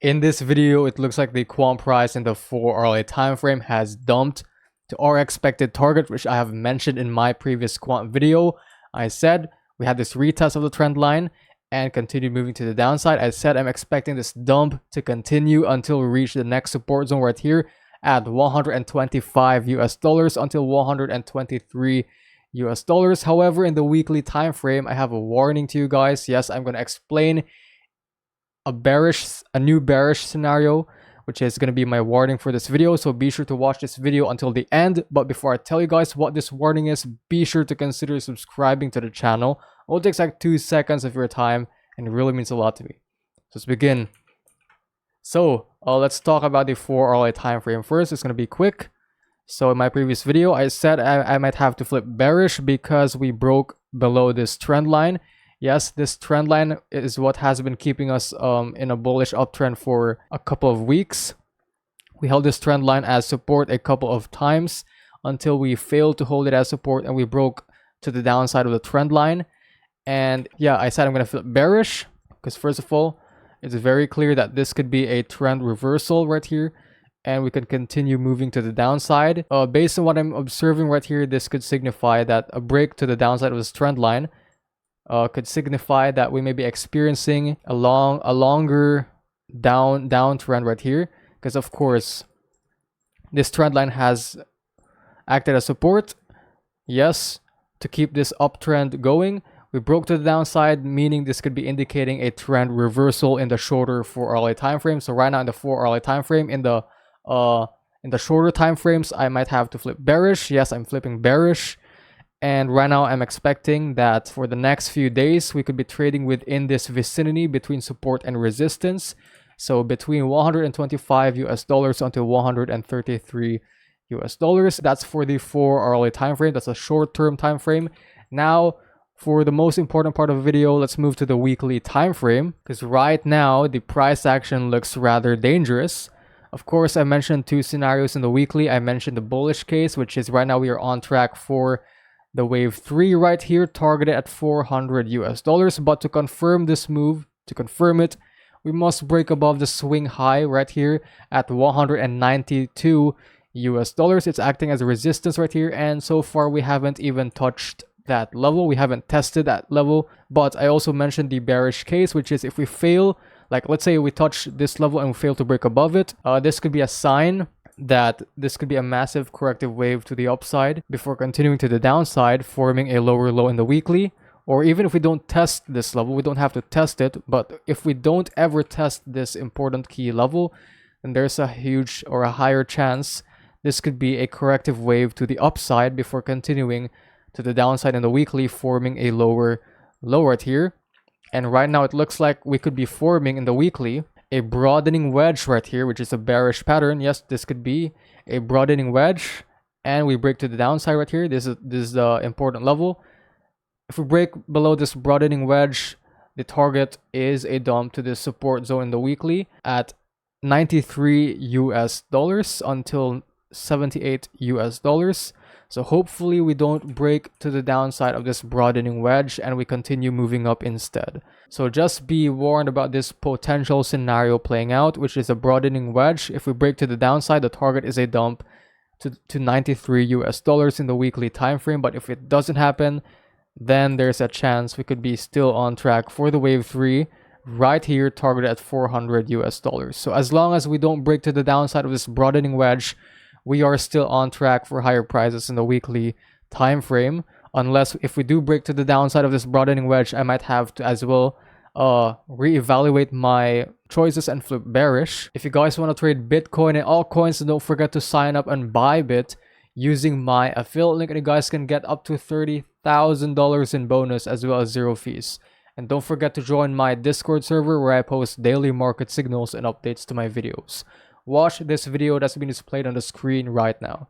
In this video, it looks like the Quant price in the 4-hourly time frame has dumped to our expected target, which I have mentioned in my previous Quant video. I said we had this retest of the trend line and continued moving to the downside. I said I'm expecting this dump to continue until we reach the next support zone right here at $125 until $123. However, in the weekly time frame, I have a warning to you guys. Yes, I'm going to explain a new bearish scenario, which is going to be my warning for this video. So be sure to watch this video until the end. But before I tell you guys what this warning is, be sure to consider subscribing to the channel. It only takes like 2 seconds of your time and it really means a lot to me. So let's begin. So let's talk about the 4-hourly time frame first. It's going to be quick. So in my previous video, I said I might have to flip bearish because we broke below this trend line. Yes, this trend line is what has been keeping us in a bullish uptrend for a couple of weeks. We held this trend line as support a couple of times until we failed to hold it as support and we broke to the downside of the trend line. And yeah, I said I'm going to flip bearish because first of all, it's very clear that this could be a trend reversal right here and we could continue moving to the downside. Based on what I'm observing right here, this could signify that a break to the downside of this trend line could signify that we may be experiencing a longer downtrend right here, because of course this trend line has acted as support, yes, to keep this uptrend going. We broke to the downside, meaning this could be indicating a trend reversal in the shorter 4-hourly time frame. So right now in the 4-hourly time frame, in the shorter time frames, I might have to flip bearish. Yes, I'm flipping bearish. And right now I'm expecting that for the next few days, we could be trading within this vicinity between support and resistance. So between $125 until $133. That's for the 4-hourly time frame. That's a short-term time frame. Now, for the most important part of the video, let's move to the weekly time frame, because right now the price action looks rather dangerous. Of course, I mentioned 2 scenarios in the weekly. I mentioned the bullish case, which is right now we are on track for the wave 3 right here, targeted at $400. But to confirm this move, to confirm it, we must break above the swing high right here at $192. It's acting as a resistance right here, and so far we haven't even touched that level. We haven't tested that level. But I also mentioned the bearish case, which is if we fail, like let's say we touch this level and we fail to break above it, this could be a sign that this could be a massive corrective wave to the upside before continuing to the downside, forming a lower low in the weekly. Or even if we don't test this level, we don't have to test it, but if we don't ever test this important key level, then there's a huge or a higher chance this could be a corrective wave to the upside before continuing to the downside in the weekly, forming a lower low right here. And right now it looks like we could be forming in the weekly a broadening wedge right here, which is a bearish pattern. Yes, this could be a broadening wedge, and we break to the downside right here. This is the important level. If we break below this broadening wedge, the target is a dump to this support zone in the weekly at $93 until $78. So hopefully we don't break to the downside of this broadening wedge and we continue moving up instead. So just be warned about this potential scenario playing out, which is a broadening wedge. If we break to the downside, the target is a dump to $93 in the weekly time frame. But if it doesn't happen, then there's a chance we could be still on track for the wave 3 right here, targeted at $400. So as long as we don't break to the downside of this broadening wedge, we are still on track for higher prices in the weekly time frame. Unless if we do break to the downside of this broadening wedge, I might have to as well reevaluate my choices and flip bearish. If you guys want to trade Bitcoin and altcoins, don't forget to sign up on Bybit using my affiliate link, and you guys can get up to $30,000 in bonus as well as 0 fees. And don't forget to join my Discord server where I post daily market signals and updates to my videos. Watch this video that's being displayed on the screen right now.